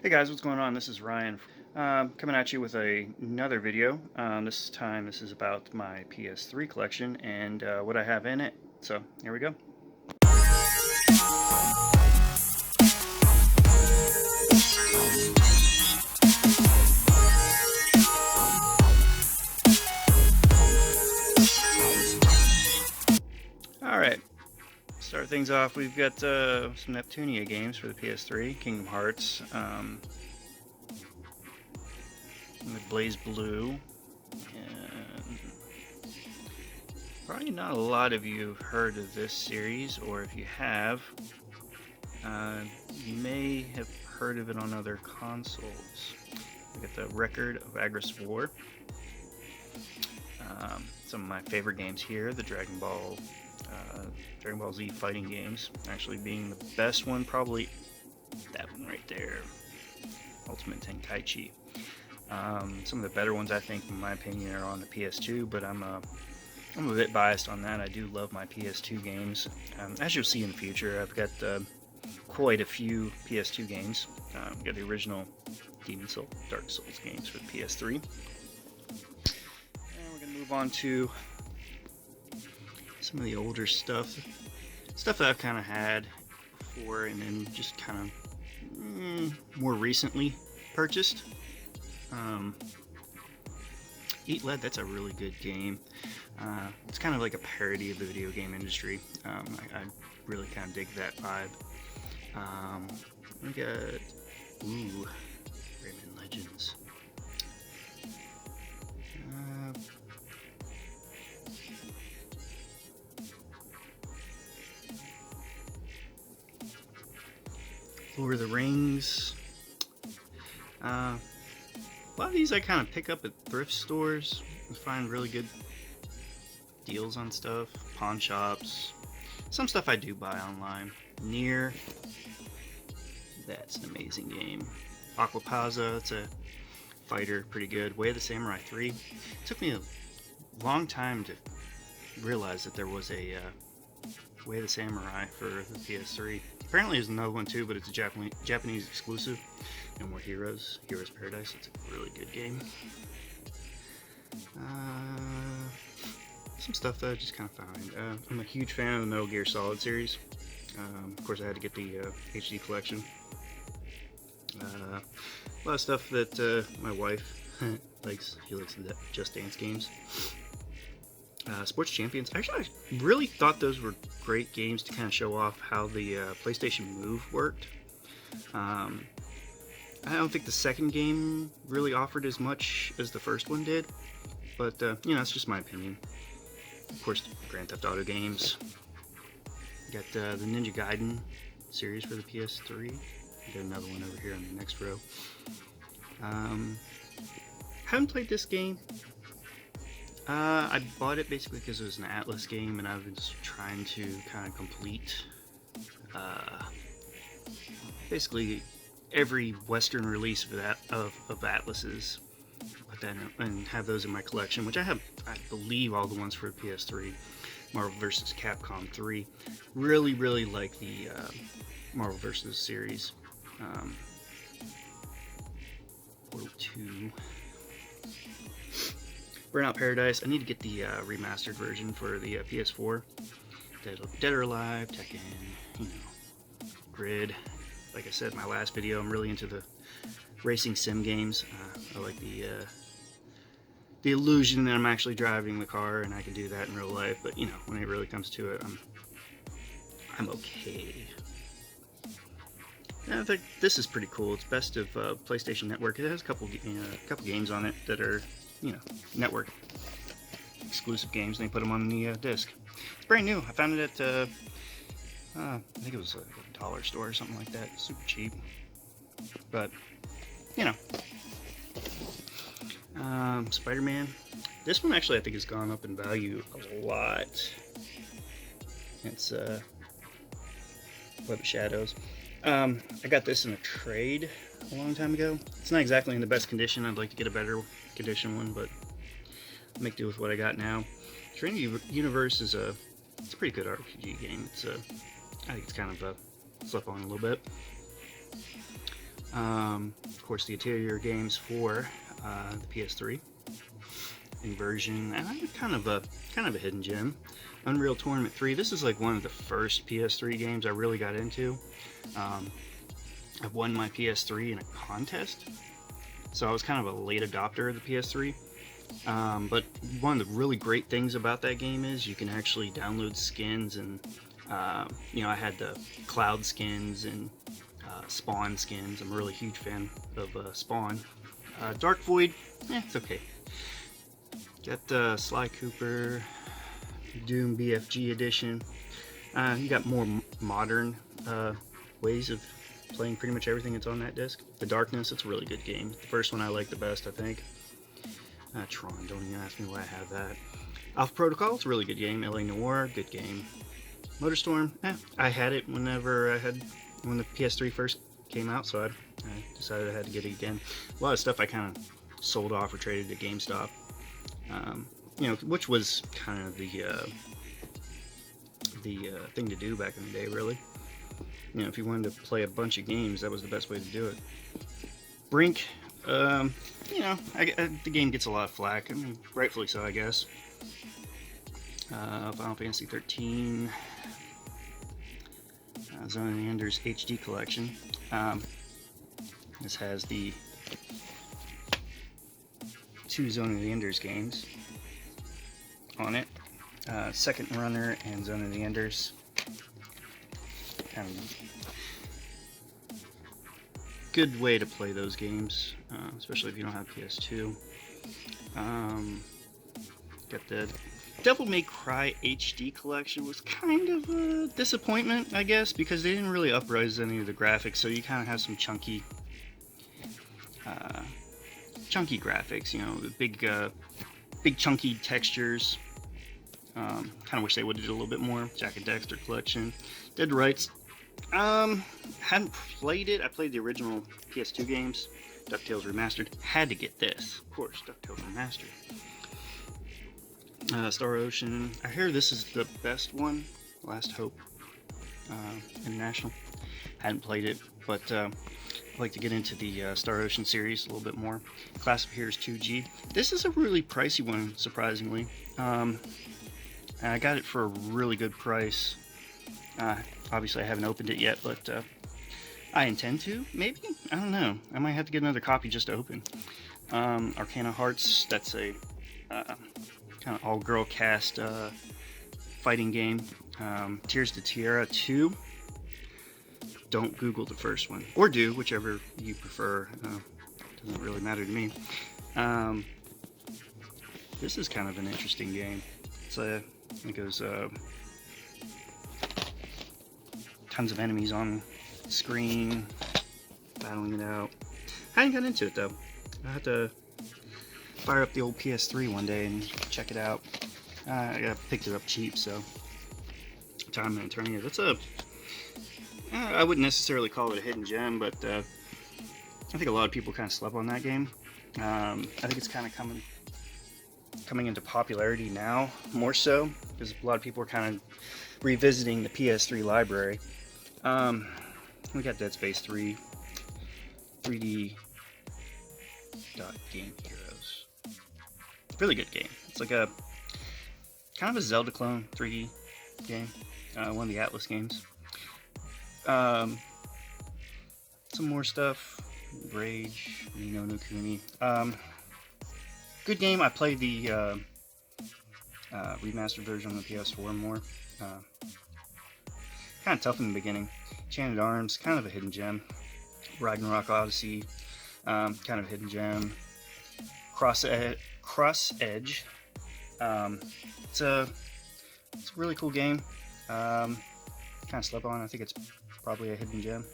Hey guys, what's going on? This is Ryan coming at you with another video. This time this is about my PS3 collection and what I have in it. So here we go. Alright, start things off. We've got some Neptunia games for the PS3, Kingdom Hearts, Blaze Blue, and probably not a lot of you have heard of this series, or if you have, you may have heard of it on other consoles. We got the Record of Agris War. Some of my favorite games here, the Dragon Ball Z fighting games, actually being the best one, probably that one right there, Ultimate Tenkaichi. Some of the better ones, I think, in my opinion, are on the PS2, but I'm a bit biased on that. I do love my PS2 games. As you'll see in the future, I've got quite a few PS2 games. We've got the original Demon Soul, Dark Souls games for the PS3. And we're going to move on to some of the older stuff that I've kind of had before and then just kind of more recently purchased. Eat Lead, that's a really good game. It's kind of like a parody of the video game industry. I really kind of dig that vibe. We got Rayman Legends. Lord of the Rings. A lot of these I kind of pick up at thrift stores and find really good deals on stuff. Pawn shops. Some stuff I do buy online. Nier. That's an amazing game. Aquapazza. It's a fighter. Pretty good. Way of the Samurai 3. It took me a long time to realize that there was a Way of the Samurai for the PS3. Apparently there's another one too, but it's a Japanese exclusive. No More Heroes. Heroes Paradise. It's a really good game. Some stuff that I just kind of found. I'm a huge fan of the Metal Gear Solid series. Of course, I had to get the HD collection. A lot of stuff that my wife likes. She likes the Just Dance games. Sports Champions. Actually, I really thought those were great games to kind of show off how the PlayStation Move worked. I don't think the second game really offered as much as the first one did, but it's just my opinion. Of course, Grand Theft Auto games. Got the Ninja Gaiden series for the PS3. Got another one over here on the next row. Haven't played this game. I bought it basically because it was an Atlas game, and I was trying to kind of complete basically every Western release of Atlas's, but then and have those in my collection, which I have, I believe, all the ones for the PS3. Marvel vs. Capcom 3. Really, really like the Marvel vs. series. Portal 2. Burnout Paradise. I need to get the remastered version for the PS4. Dead or Alive, Tekken, Grid. Like I said in my last video, I'm really into the racing sim games. I like the illusion that I'm actually driving the car and I can do that in real life. But when it really comes to it, I'm okay. And I think this is pretty cool. It's best of PlayStation Network. It has a couple games on it that are network exclusive games, and they put them on the disc. It's brand new. I found it at I think it was a dollar store or something like that. Super cheap, but Spider-Man. This one actually I think has gone up in value a lot. It's Web of Shadows. I got this in a trade a long time ago. It's not exactly in the best condition. I'd like to get a better condition one, but I'll make do with what I got now. Trinity Universe is it's a pretty good RPG game. I think it's kind of slept on a little bit. Of course, the interior games for the PS3 inversion, and kind of a hidden gem. Unreal Tournament 3. This is like one of the first PS3 games I really got into. I won my PS3 in a contest, so I was kind of a late adopter of the PS3. But one of the really great things about that game is you can actually download skins, and I had the Cloud skins and Spawn skins. I'm a really huge fan of Spawn. Dark Void, it's okay. Got Sly Cooper, Doom BFG edition. You got more modern ways of playing pretty much everything that's on that disc. The Darkness, it's a really good game. The first one I like the best, I think. Tron, don't even ask me why I have that. Alpha Protocol, it's a really good game. LA Noire, good game. Motorstorm, I had it when the PS3 first came out, so I decided I had to get it again. A lot of stuff I kind of sold off or traded at GameStop, which was kind of the thing to do back in the day, really. If you wanted to play a bunch of games, that was the best way to do it. Brink, the game gets a lot of flack. I mean, rightfully so, I guess. Final Fantasy 13, Zone of the Enders HD collection. This has the 2 Zone of the Enders games on it. Second Runner and Zone of the Enders. Kind of good way to play those games, especially if you don't have PS2. Got the Devil May Cry HD collection. Was kind of a disappointment, I guess, because they didn't really upres any of the graphics, so you kind of have some chunky graphics, big chunky textures. Kind of wish they would have did a little bit more. Jack and Dexter collection. Dead to Rights. Hadn't played it. I played the original PS2 games. DuckTales Remastered. Had to get this. Of course, DuckTales Remastered. Star Ocean. I hear this is the best one. Last Hope International. Hadn't played it, but I'd like to get into the Star Ocean series a little bit more. Class of Heroes 2G. This is a really pricey one, surprisingly. I got it for a really good price. Obviously, I haven't opened it yet, but I intend to. Maybe? I don't know. I might have to get another copy just to open. Arcana Hearts. That's a kind of all-girl cast fighting game. Tears to Tierra 2. Don't Google the first one. Or do, whichever you prefer. Doesn't really matter to me. This is kind of an interesting game. It goes tons of enemies on screen, battling it out. I hadn't got into it though. I had to fire up the old PS3 one day and check it out. I picked it up cheap, so time and turning it. I wouldn't necessarily call it a hidden gem, but I think a lot of people kind of slept on that game. I think it's kind of coming into popularity now, more so, because a lot of people are kind of revisiting the PS3 library. We got Dead Space 3, 3D Game Heroes. Really good game. It's like a kind of a Zelda clone 3D game. One of the Atlas games. Some more stuff. Rage, Nino no Kuni. Good game. I played the remastered version on the PS4 more. Kind of tough in the beginning. Enchanted Arms, kind of a hidden gem. Ragnarok Odyssey, kind of a hidden gem. Cross Edge. It's a really cool game. Kind of slept on. I think it's probably a hidden gem.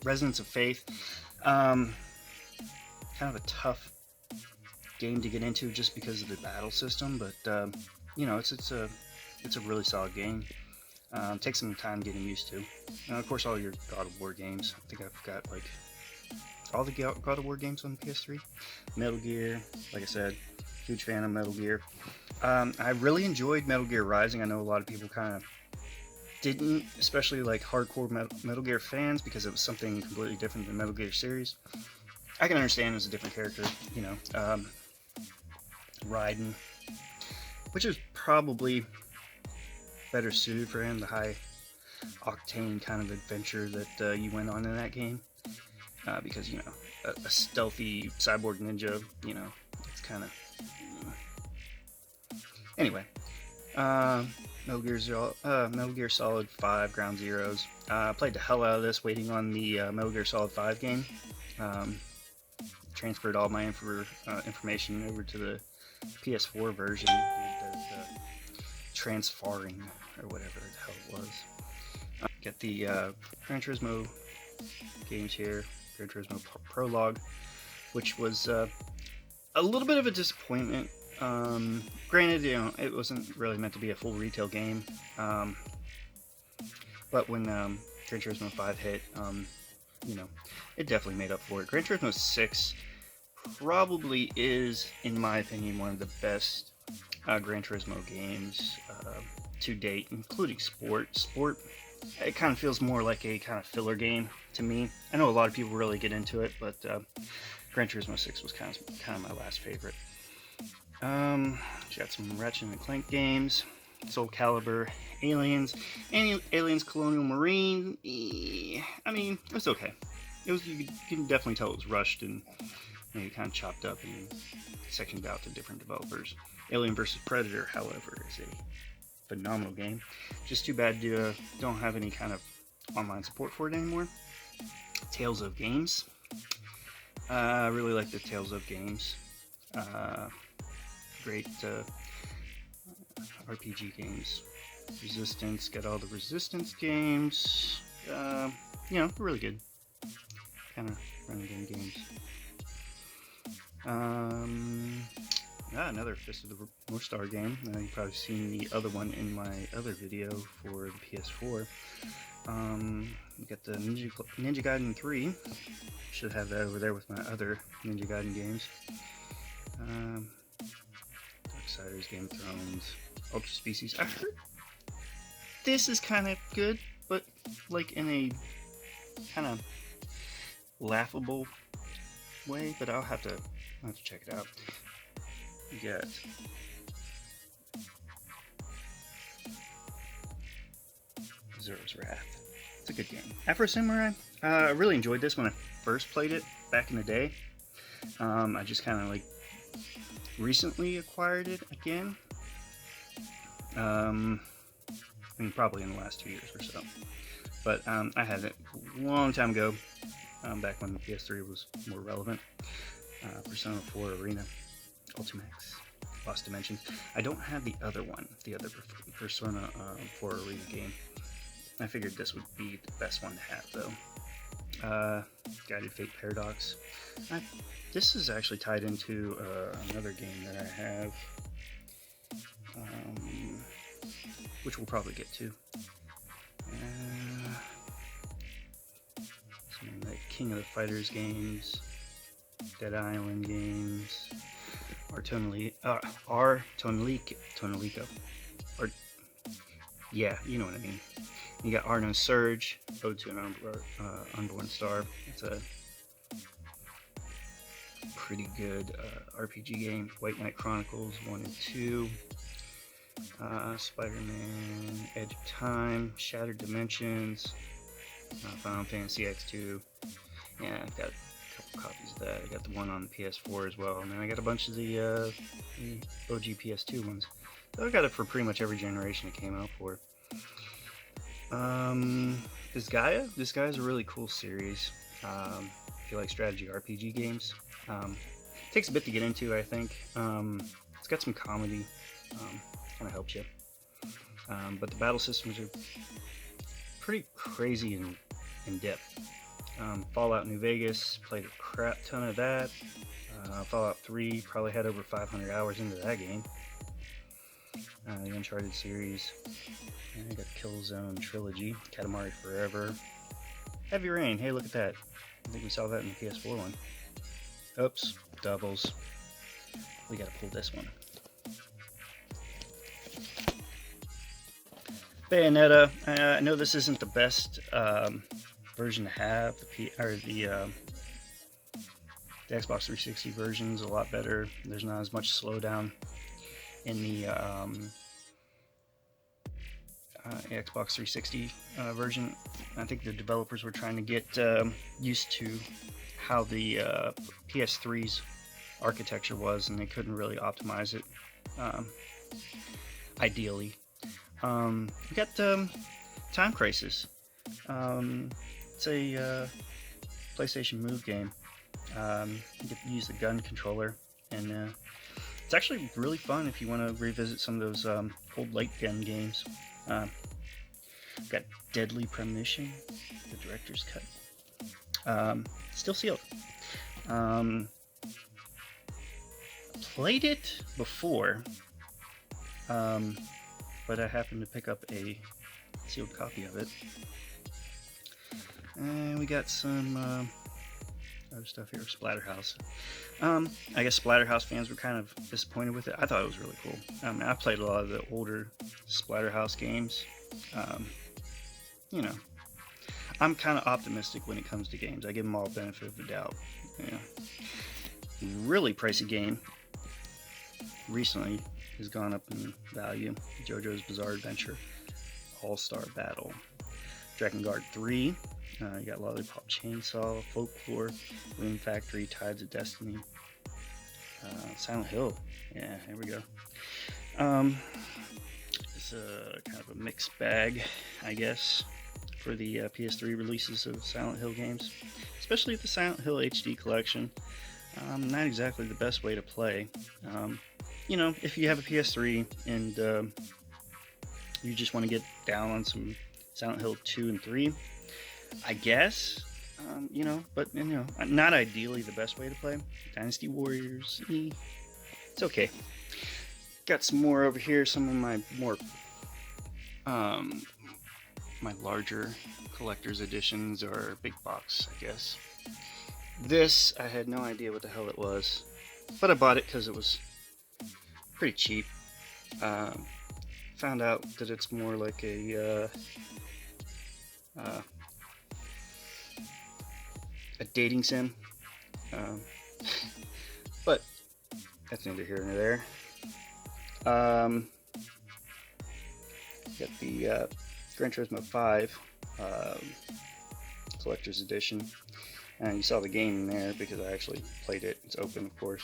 Resonance of Faith. Kind of a tough game to get into just because of the battle system, but it's a really solid game. Takes some time getting used to. And of course, all your God of War games. I think I've got like all the God of War games on PS3. Metal Gear, like I said, huge fan of Metal Gear. I really enjoyed Metal Gear Rising. I know a lot of people kind of didn't especially like hardcore Metal Gear fans because it was something completely different than Metal Gear series. I can understand it was a different character, you know, Raiden, which is probably better suited for him, the high octane kind of adventure that you went on in that game, because, you know, a stealthy cyborg ninja, you know, it's kind of... Anyway, Metal Gear Solid 5 Ground Zeroes. I played the hell out of this waiting on the Metal Gear Solid 5 game. Transferred all my information over to the PS4 version. Transferring, or whatever the hell it was. Got the Gran Turismo games here. Gran Turismo Prologue, which was a little bit of a disappointment. Granted, you know, it wasn't really meant to be a full retail game, but when Gran Turismo 5 hit, you know, it definitely made up for it. Gran Turismo 6 probably is, in my opinion, one of the best Gran Turismo games to date, including Sport. Sport, it kind of feels more like a kind of filler game to me. I know a lot of people really get into it, but Gran Turismo 6 was kind of my last favorite. Got some Ratchet and Clank games, Soul Calibur, Aliens Colonial Marine. I mean, it was okay. It was, you can definitely tell it was rushed and maybe kind of chopped up and sectioned out to different developers. Alien vs. Predator, however, is a phenomenal game. Just too bad you don't have any kind of online support for it anymore. Tales of Games. I really like the Tales of Games. Great RPG games. Resistance, got all the Resistance games. You know, really good. Kind of run-and-gun games. Another Fist of the North Star game. You've probably seen the other one in my other video for the PS4. We got the Ninja Gaiden 3. Should have that over there with my other Ninja Gaiden games. Darksiders, Game of Thrones, Ultra Species. I heard this is kind of good, but like in a kind of laughable way. But I'll have to check it out. We got Zoro's Wrath. It's a good game. Afro Samurai. I really enjoyed this when I first played it back in the day. I just kind of like recently acquired it again. I mean, probably in the last 2 years or so. But I had it a long time ago, back when the PS3 was more relevant. Persona 4 Arena, Ultimax, Lost Dimensions. I don't have the other one, the other Persona 4 Arena game. I figured this would be the best one to have, though. Guided Fate Paradox. This is actually tied into another game that I have, which we'll probably get to. Some of the King of the Fighters games, Dead Island games, Tonalico. Or, yeah, you know what I mean. You got Arno Surge, Ode to an Unborn Star. It's a pretty good RPG game. White Knight Chronicles 1 and 2. Spider-Man, Edge of Time, Shattered Dimensions, Final Fantasy X2. Yeah, I've got a couple copies of that. I got the one on the PS4 as well, and then I got a bunch of the OG PS2 ones. So I got it for pretty much every generation it came out for. Disgaea? Disgaea is a really cool series. If you like strategy RPG games. Takes a bit to get into, I think. It's got some comedy. Kind of helps you. But the battle systems are pretty crazy and in depth. Fallout New Vegas, played a crap ton of that. Fallout 3, probably had over 500 hours into that game. The Uncharted series. And I got the Killzone trilogy, Katamari Forever. Heavy Rain, hey, look at that. I think we saw that in the PS4 one. Oops, doubles. We gotta pull this one. Bayonetta. I know this isn't the best version to have. The Xbox 360 version is a lot better. There's not as much slowdown in the Xbox 360 version. I think the developers were trying to get used to how the PS3's architecture was, and they couldn't really optimize it ideally. We got Time Crisis. It's a PlayStation Move game. You get to use the gun controller, and it's actually really fun if you want to revisit some of those old light gun games. Got Deadly Premonition, the director's cut. Still sealed. Played it before, but I happened to pick up a sealed copy of it. And we got some other stuff here. Splatterhouse. I guess Splatterhouse fans were kind of disappointed with it. I thought it was really cool. I've played a lot of the older Splatterhouse games. You know, I'm kind of optimistic when it comes to games. I give them all the benefit of the doubt. Yeah. Really pricey game recently has gone up in value. JoJo's Bizarre Adventure, All-Star Battle, Dragon Guard 3. You got Lollipop Chainsaw, Folklore, Rune Factory, Tides of Destiny, Silent Hill. Yeah, here we go. It's a kind of a mixed bag, I guess, for the PS3 releases of Silent Hill games, especially the Silent Hill HD collection. Not exactly the best way to play. You know, if you have a PS3 and you just want to get down on some Silent Hill 2 and 3, I guess, you know, but, you know, not ideally the best way to play. Dynasty Warriors, it's okay. Got some more over here, some of my more, my larger collector's editions, or big box, I guess. This, I had no idea what the hell it was, but I bought it because it was pretty cheap. Found out that it's more like a dating sim, but that's neither here nor there. Got the Gran Turismo 5 collector's edition, and you saw the game in there because I actually played it. It's open, of course.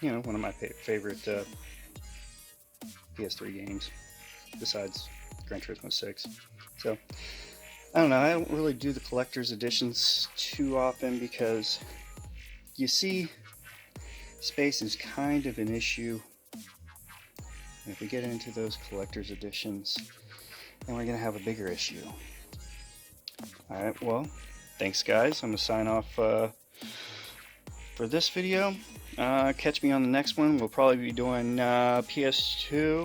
You know, one of my favorite PS3 games, besides Gran Turismo 6. So, I don't know, I don't really do the collector's editions too often because, you see, space is kind of an issue. And if we get into those collector's editions, then we're going to have a bigger issue. Alright, well, thanks guys. I'm going to sign off for this video. Catch me on the next one. We'll probably be doing PS2